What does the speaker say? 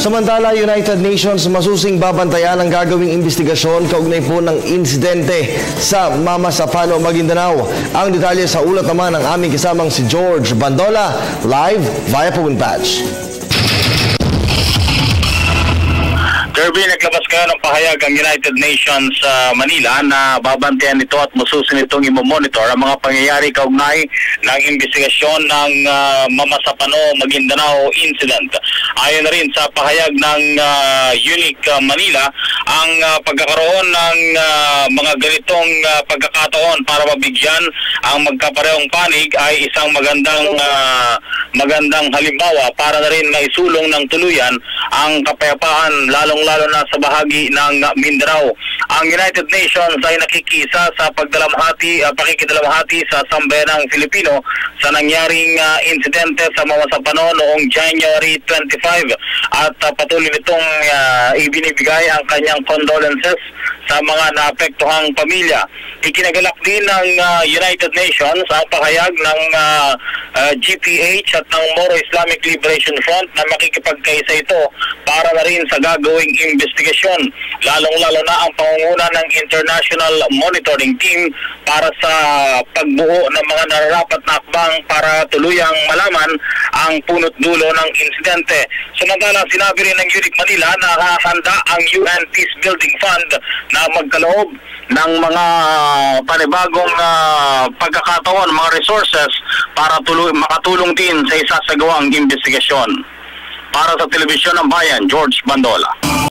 Samantala, United Nations masusing babantayan ang gagawing investigasyon kaugnay po ng insidente sa Mama Sapano, Maguindanao. Ang detalye sa ulat naman ng aming kasamang si George Bandola, live via Pugin Patch. Kirby, naglabas kayo ng pahayag ang United Nations sa Manila na babantayan nito at masusunod itong imomonitor ang mga pangyayari kaugnay ng investigasyon ng Mama Sapano, Maguindanao incident. Ayon na rin sa pahayag ng UNIC Manila, ang pagkakaroon ng mga ganitong pagkakataon para mabigyan ang magkaparehong panig ay isang magandang halimbawa para na rin maisulong ng tuluyan ang kapayapaan lalong-lalo na sa bahagi ng Mindanao. Ang United Nations ay nakikisa sa pakikidalamhati sa sambayanang Filipino sa nangyaring insidente sa Mama Sapano noong January 25 at patuloy nitong ibinibigay ang kanyang condolences sa mga naapektuhang pamilya. Ikinagalak din ng United Nations ang pahayag ng GPH at ng Moro Islamic Liberation Front na makikipagkaisa ito para na rin sa gagawing investigasyon, lalong-lalo na ang pangunguna ng International Monitoring Team para sa pagbuo ng mga nararapat na akbang para tuluyang malaman ang punot dulo ng insidente. Samantala, sinabi rin ng UNIC Manila na hahanda ang UN Peace Building Fund na magkaloob ng mga panibagong pagkakataon, mga resources para makatulong din sa isasagawang investigasyon. Para sa Telebisyon ng Bayan, George Bandola.